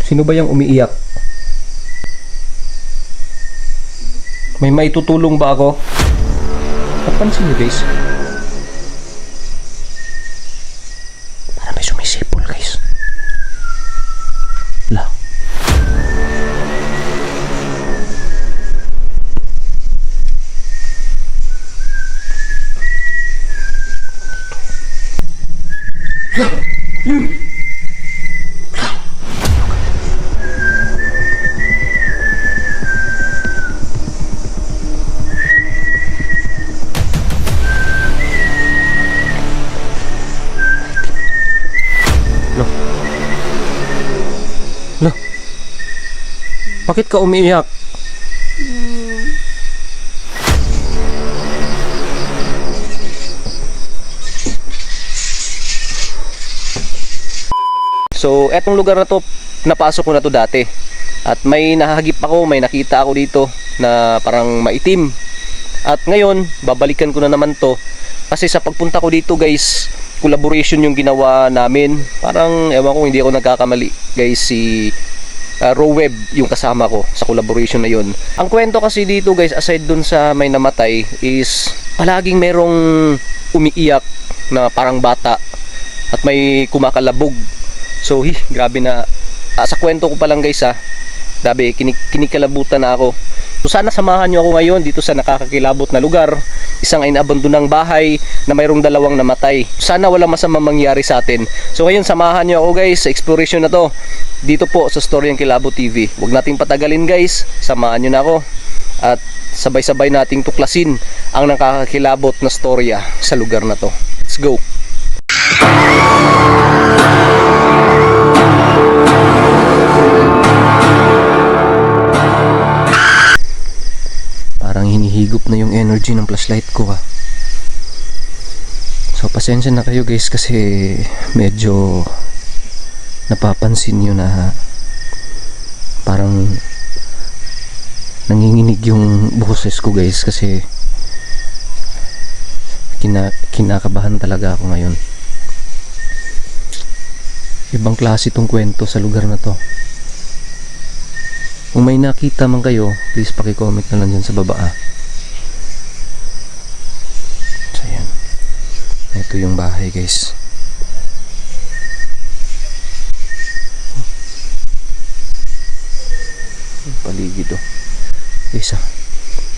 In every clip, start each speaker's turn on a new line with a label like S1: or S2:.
S1: Sino ba yung umiiyak? May maitutulong ba ako? Napansin niyo guys? Para may sumisipol guys. La. Lo. Bakit ka umiiyak? So, etong lugar na to, napasok ko na to dati. At may nahagip ako, may nakita ako dito na parang maitim. At ngayon, babalikan ko na naman to. Kasi sa pagpunta ko dito guys, collaboration yung ginawa namin. Parang, ewan ko, hindi ako nagkakamali guys, si Roweb yung kasama ko sa collaboration na yon. Ang kwento kasi dito guys, aside dun sa may namatay, is palaging merong umiiyak na parang bata. At may kumakalabog. So, grabe na. Sa kwento ko pa lang guys grabe, kinikalabutan na ako. So, sana samahan nyo ako ngayon dito sa nakakakilabot na lugar. Isang inabandonang bahay na mayroong dalawang namatay. Sana wala masama mangyari sa atin. So, ngayon samahan nyo ako guys sa exploration na to. Dito po sa Storyang Kilabot TV. Huwag nating patagalin guys. Samahan nyo na ako. At sabay-sabay nating tuklasin ang nakakakilabot na storya sa lugar na to. Let's go! Parang hinihigop na yung energy ng flashlight ko So pasensya na kayo guys kasi medyo napapansin nyo na parang nanginginig yung boses ko guys kasi kinakabahan talaga ako ngayon. Ibang klase tong kwento sa lugar na to. Kung may nakita man kayo, please paki-comment na lang dyan sa baba So yan. Ito yung bahay guys. Paligid guys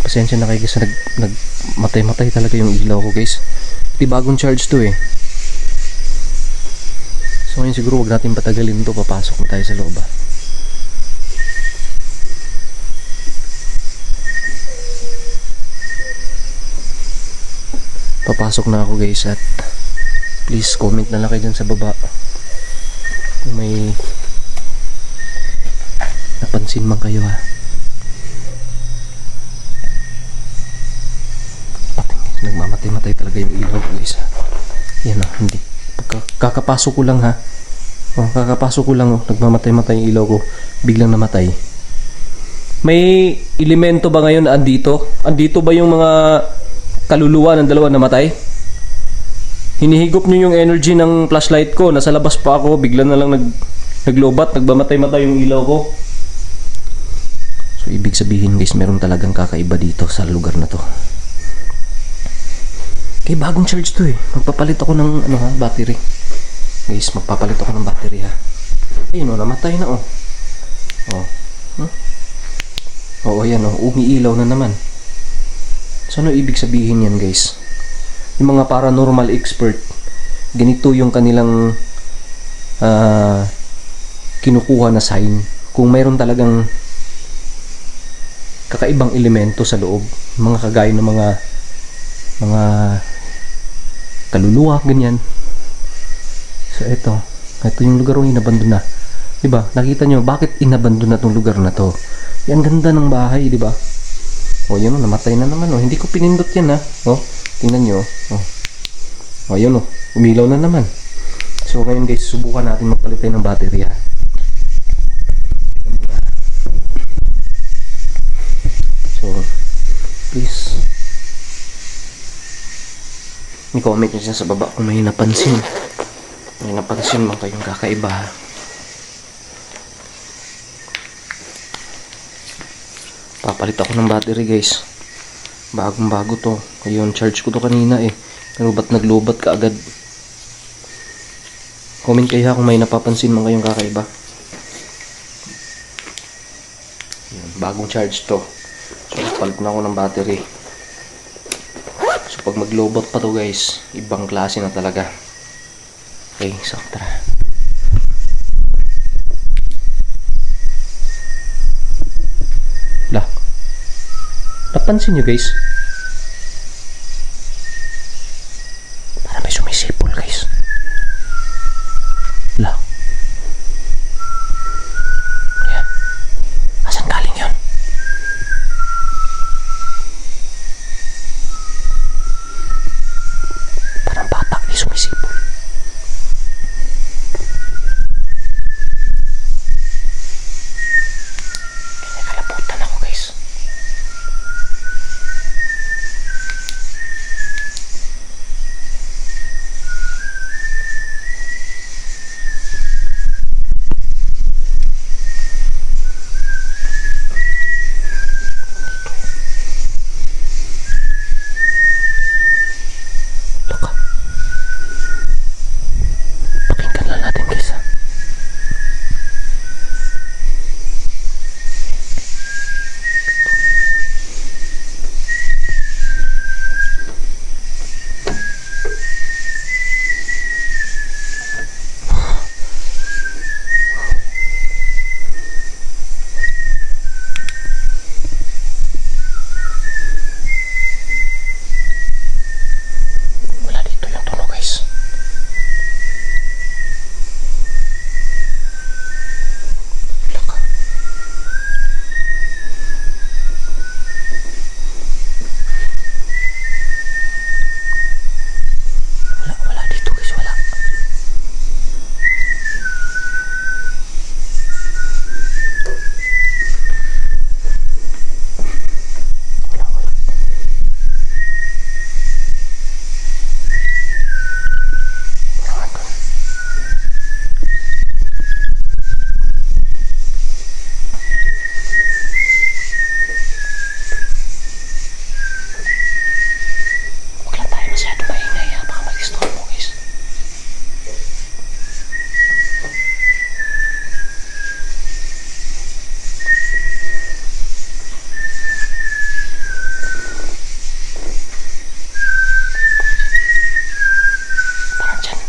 S1: pasensya na kayo guys nagmatay-matay talaga yung ilaw ko guys. Di bagong charge to So ngayon siguro wag natin patagalin to, papasok na tayo sa loob Papasok na ako guys at please comment na lang kayo dyan sa baba kung may napansin man kayo Nagmamatay-matay talaga yung ilaw ko guys Yan hindi. Kakapasok ko lang kakapasok ko lang nagmamatay-matay yung ilaw ko. Biglang namatay. May elemento ba ngayon andito? Andito ba yung mga kaluluwa ng dalawa namatay? Hinihigop nyo yung energy ng flashlight ko. Nasa labas pa ako. Bigla na lang naglobat. Nagmamatay-matay yung ilaw ko. So ibig sabihin guys, meron talagang kakaiba dito sa lugar na to. Okay, bagong charge to Magpapalit ako ng battery. Guys, magpapalit ako ng battery Ayun namatay na ayan umiilaw na naman. So ano ibig sabihin yan guys? Yung mga paranormal expert, ganito yung kanilang kinukuha na sign kung mayroon talagang kakaibang elemento sa loob, mga kagaya ng mga kaluluwa, ganyan. So ito yung lugar yung inabandon na. Diba? Nakita nyo bakit inabandon na tong lugar na to? Yan ganda ng bahay, diba? Yun namatay na naman Hindi ko pinindot yan tingnan nyo yun umilaw na naman. So ngayon guys, subukan natin magpalit tayo ng battery So please i-comment nyo sa baba kung may napansin man kayong kakaiba Papalit ako ng battery guys. Bagong bago to. Ayun, charge ko to kanina eh. Pero ba't naglobat ka agad? Comment kayo kung may napapansin man kayong kakaiba. Ayun, bagong charge to. So palit na ako ng battery. So pag maglobat pa to guys, ibang klase na talaga. Okay, so tara. Lah. Napansin nyo guys? Parang may sumisipol guys. Lah. Ayan. Asan galing yun? Parang bata may sumisipol. Kinakalabutan ako guys. Loka. Pakinggan lang natin guys ha. Wala dito yung tunog guys. Loka. Wala dito guys, wala. Wala. Parang andun. Huwag lang tayo masyado maingay ha, baka mag-istorbo guys. Parang dyan.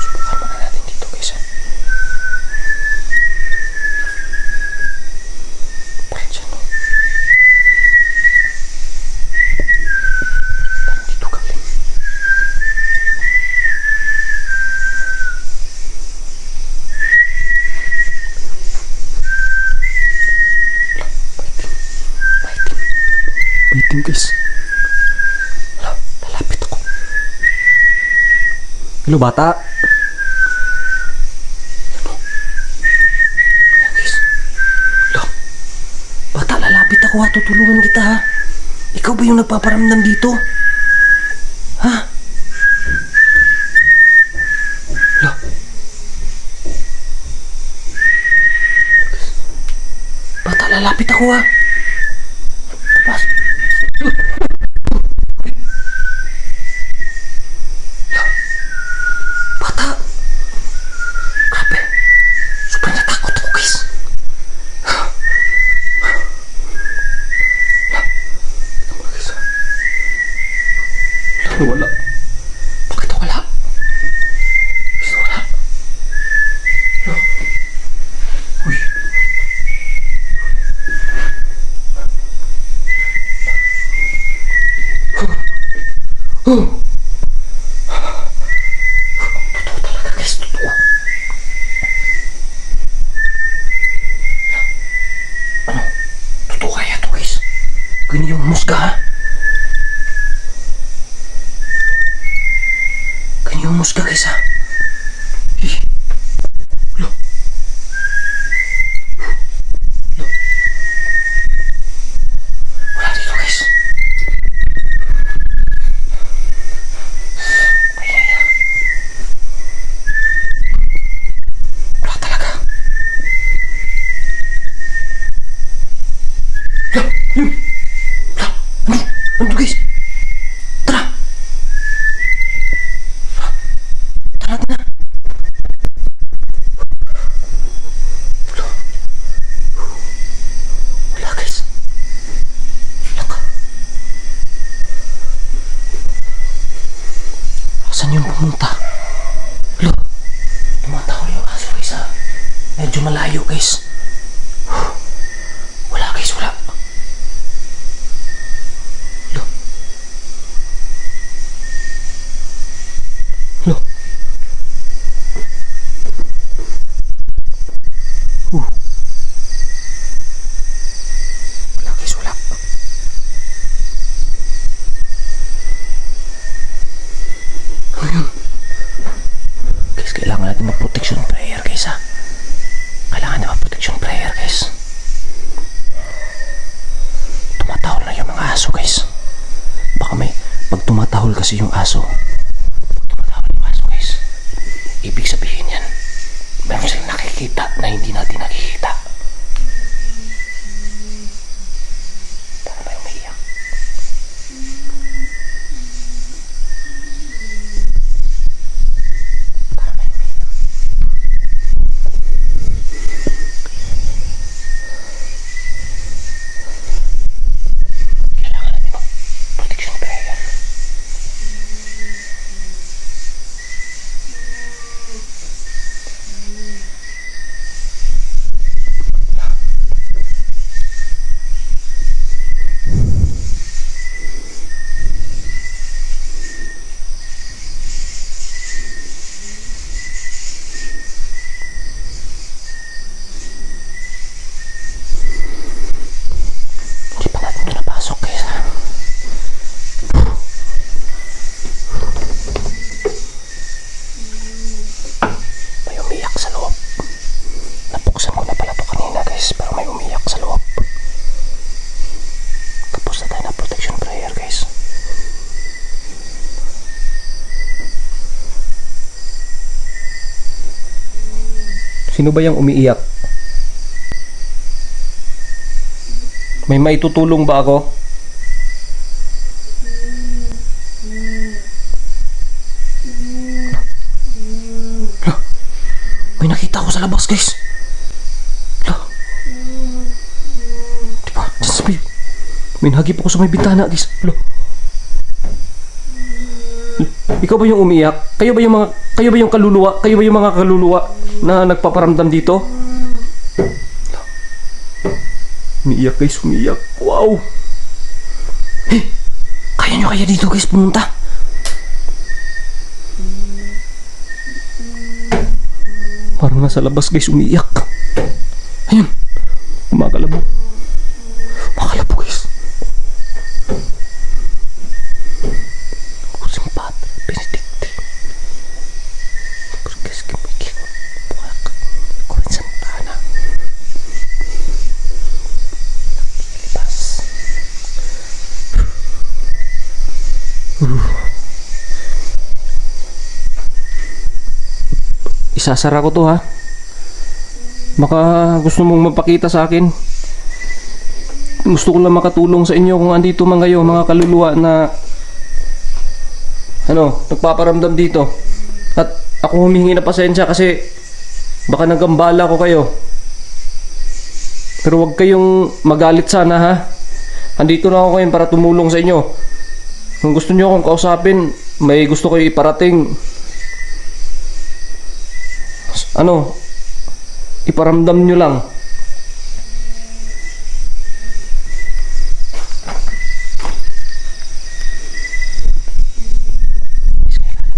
S1: Subukan muna natin dito guys ha. Parang dyan no. Parang dito galing. Maitim. Maitim guys. Hala, lalapit ako. Hello bata. Ano? Ayan guys. Hala. Bata, lalapit ako ha. Tutulungan kita ha. Ikaw ba yung nagpaparamdam dito? Ha? Hala. Bata, lalapit ako ha. Pas. Bata. Grabe. Sobrang natakot ako guys. Wala. Bakit wala? Guys, wala. No. Uy. Totoo talaga guys, totoo. Ano? Totoo kaya to guys? Ganyan yung musga ha? Ganyan yung musga guys ha? Eh. Lo. Lo. Wala dito guys. Saan yung pumunta? Lo, tumatahol yung aso guys ha. Medyo malayo guys. Wala guys, wala. Lo. Lo. Wala guys, wala. Ano yun? Guys, kailangan natin mag-protection prayer guys ha. Kailangan na mag-protection prayer guys. Tumatahol na yung mga aso guys. Baka may pag tumatahol kasi yung aso, guys, ibig sabihin yan meron silang nakikita na hindi natin nakikita. Para may umiiyak. Para may umiiyak. Kailangan natin mag-protection prayer. Hindi pa natin ito napasok guys ha. May umiyak sa loob. Napuksan ko na pala ito kanina guys, pero may umiyak sa loob. Tapos na tayo na protection prayer guys. Sino ba yung umiiyak? May maitutulong ba ako? May nakita ako sa labas guys. Diba? May nahagip ako sa may bintana guys. Ikaw ba yung umiyak? Kayo ba yung kaluluwa? Kayo ba yung mga kaluluwa na nagpaparamdam dito? Umiiyak guys, umiiyak. Wow! Hey! Kaya nyo kaya dito guys pumunta? Parang nasa labas guys, umiiyak. Ayun! Kumakalabo. Kumakalabo guys. Kusing Padre Benedicti. Porque que me quiero con Santana. Isasara ko to ha. Baka gusto mong mapakita sa akin. Gusto ko lang makatulong sa inyo kung andito man kayo mga kaluluwa na nagpaparamdam dito. At ako humingi na pasensya kasi baka nagambala ko kayo. Pero wag kayong magalit sana ha. Andito na ako ngayon para tumulong sa inyo. Kung gusto niyo akong kausapin, may gusto kayo iparating, iparamdam nyo lang.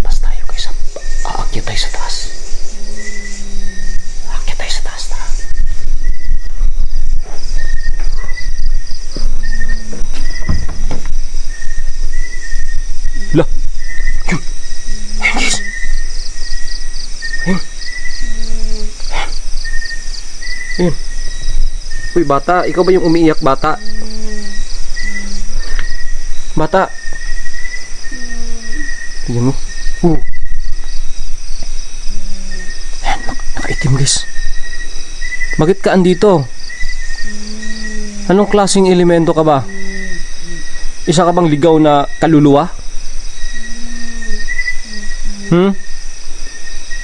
S1: Labas tayo guys. Aakyat tayo sa taas. Aakyat tayo sa taas na. Lah. Yun. Ayun guys. Ayun. Ayun. Uy bata, ikaw ba yung umiiyak bata? Bata. Tingnan mo. Ayan, nakaitim guys. Bakit ka andito? Anong klaseng elemento ka ba? Isa ka bang ligaw na kaluluwa?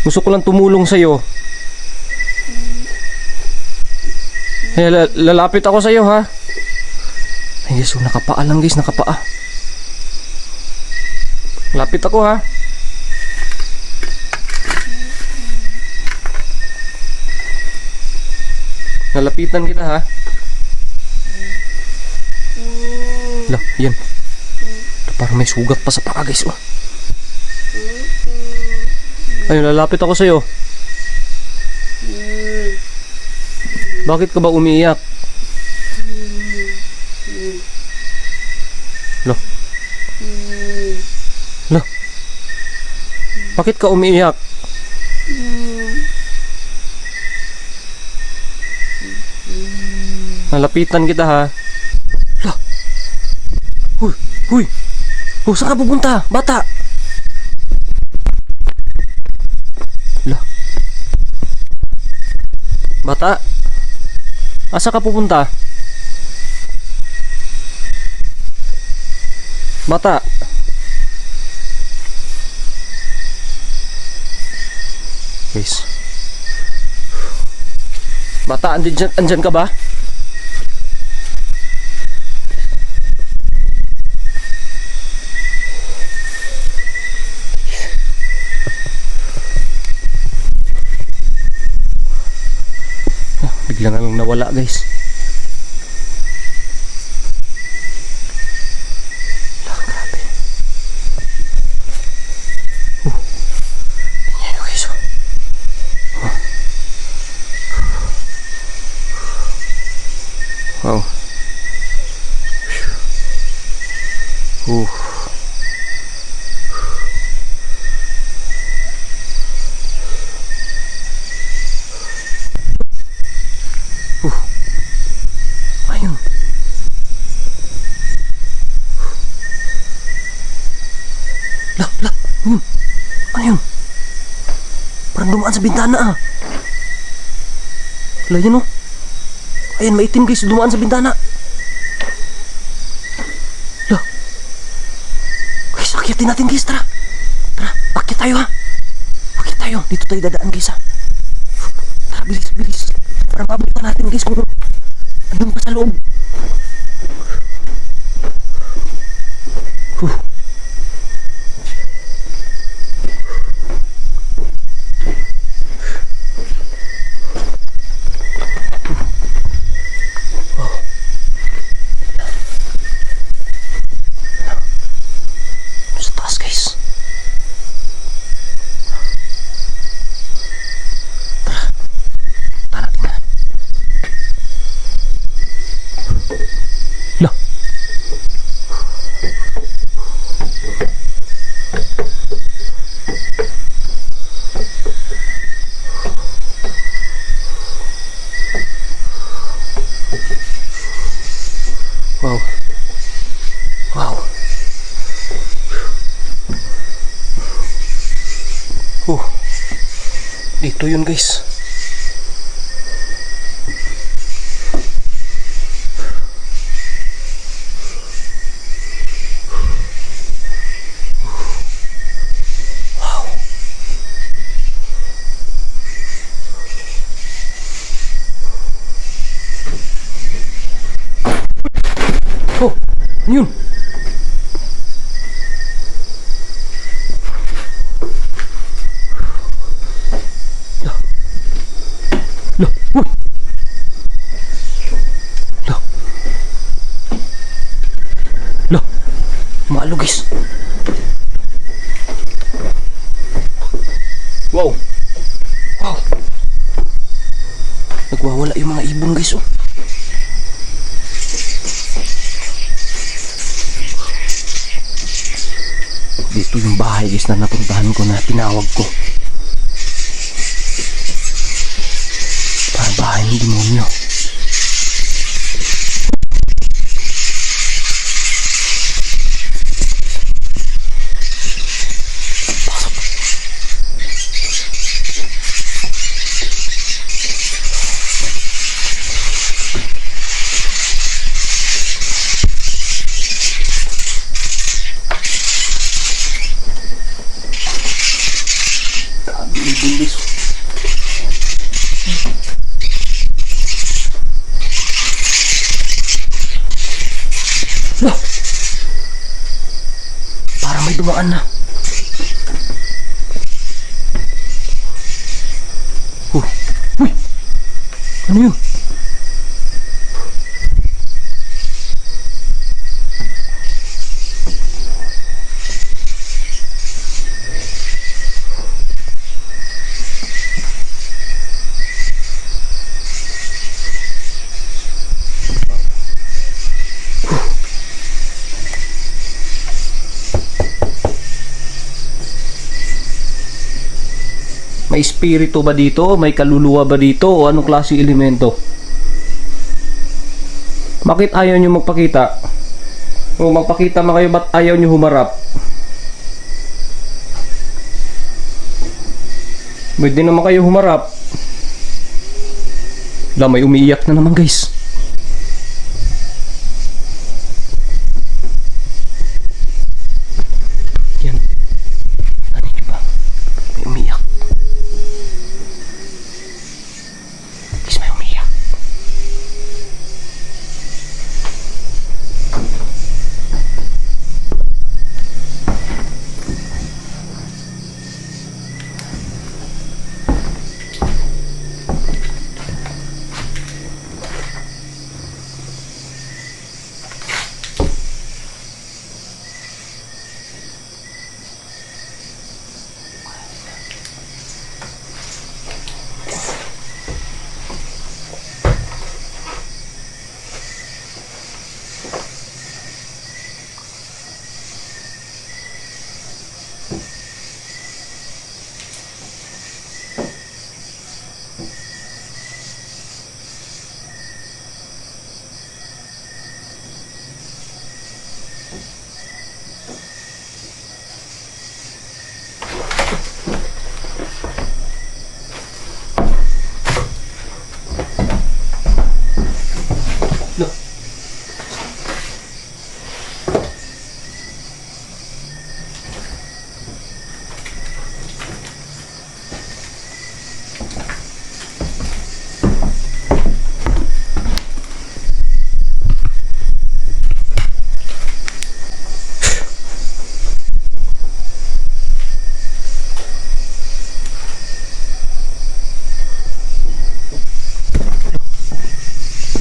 S1: Gusto ko lang tumulong sa'yo. Lalapit ako sa'yo ha. Ay guys, nakapaa lang guys, nakapaa. Lapit ako ha. Nalapitan kita ha. Lah, yan. Parang may sugat pa sa paa guys. Oh. Ayun, lalapit ako sa'yo. Bakit ka ba umiiyak? Lah. Lah. Bakit ka umiiyak? Nalapitan kita ha. Lah. Huy, huy. Oh, saan ka pupunta? Bata. Lah. Bata. Asa ka pupunta? Bata. Guys. Bata, andyan ka ba? Bigla na lang nawala guys. Grabe. Tingnan nyo guys. Wow. Ayun. Lah. Ayun. Parang dumaan sa bintana ah. Lah yun oh. Ayan, maitim guys, dumaan sa bintana. Lah. Guys, akyatin natin guys, tara. Tara, akyat tayo ha. Akyat tayo, dito tayo dadaan guys ha. Tara, bilis. Para mabutan natin guys kung andun pa sa loob. Sa taas guys. Tara natin na. Lah. Wow. Dito yun guys. Oh, yun. Lah, uy. Lah. Malo guys. Wow. Nagwawala yung mga ibon guys oh. Dito yung bahay guys na napuntahan ko na tinawag ko. Para bahay ng demonyo. Bilis. Lah. Parang may dumaan na. Uy. Ano yun? May espiritu ba dito? May kaluluwa ba dito? O anong klaseng elemento? Bakit ayaw nyo magpakita? O magpakita man kayo, ba't ayaw nyo humarap? Pwede naman kayo humarap. Wala, may umiiyak na naman guys. Yan. Ano nyo ba? May umiiyak. Guys, may umiiyak.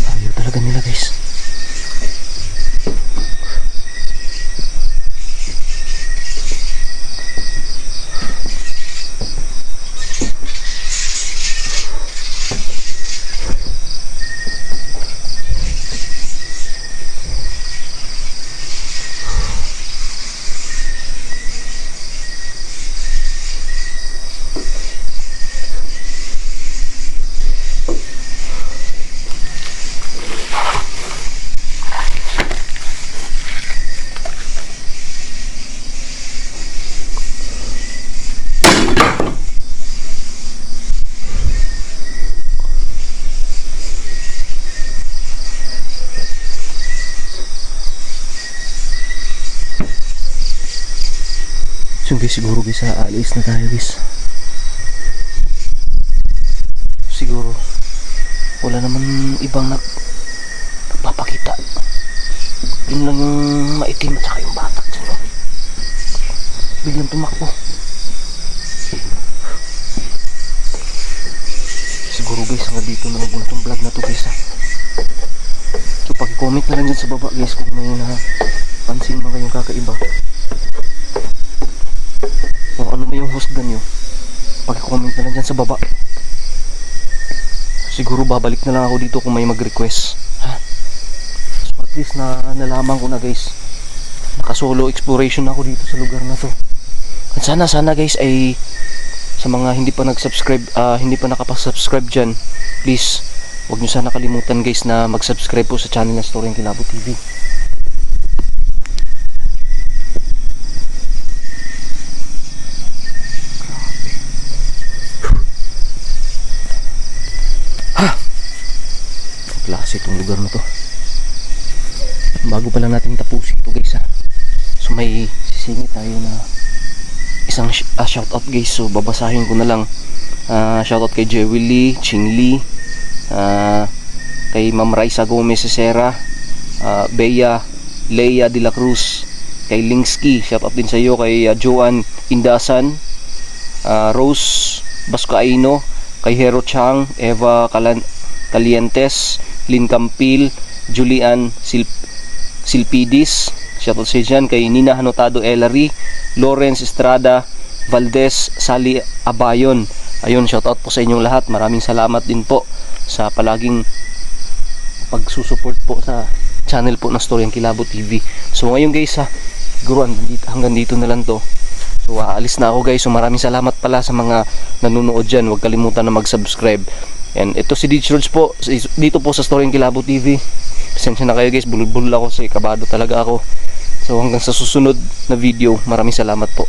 S1: Ayaw talaga nila guys. So guys, siguro guys, aalis na tayo guys. Siguro wala naman ibang nagpapakita. Yun lang yung maitim at saka yung batak dyan, no? Biglang tumakbo. Siguro guys, hanggang dito na muna itong vlog na to guys, ha. So pag-comment na lang dyan sa baba guys kung may napansin mga kayong kakaiba. Kung ano may yung husgan nyo, pag-comment na lang dyan sa baba. Siguro babalik na lang ako dito kung may mag-request, ha? So at least na nalaman ko na guys, naka-solo exploration ako dito sa lugar na to. At sana guys ay sa mga hindi pa nag-subscribe, hindi pa nakapag-subscribe dyan, please huwag nyo sana kalimutan guys na mag-subscribe po sa channel na Storyang Kilabot TV. Klase itong lugar na to. Bago pala natin tapusin ito guys, ha. So may sisingit tayo na isang shoutout guys. So babasahin ko na lang. Shoutout kay Jewel Lee, Ching Lee, kay Ma'am Raisa Gomez Cesera, Bea Leia de la Cruz, kay Lingsky, shoutout din sa iyo, kay Joan Indasan, Rose Bascaino, kay Hero Chang, Eva Calientes, Lynn Campil, Julian Silpidis, shoutout sa dyan, kay Nina Hanotado Ellery, Lawrence Estrada Valdez, Sally Abayon. Ayun, shoutout po sa inyong lahat. Maraming salamat din po sa palaging pagsusupport po sa channel po ng Storyang Kilabot TV. So ngayon guys, ha, siguro hanggang dito na lang to. So aalis na ako guys. So maraming salamat pala sa mga nanonood dyan. Huwag kalimutan na mag-subscribe. And ito si DJ George po, dito po sa Storying Kilabot TV. Pasensya na kayo guys, bulol-bulol ako kasi kabado talaga ako. So hanggang sa susunod na video, maraming salamat po.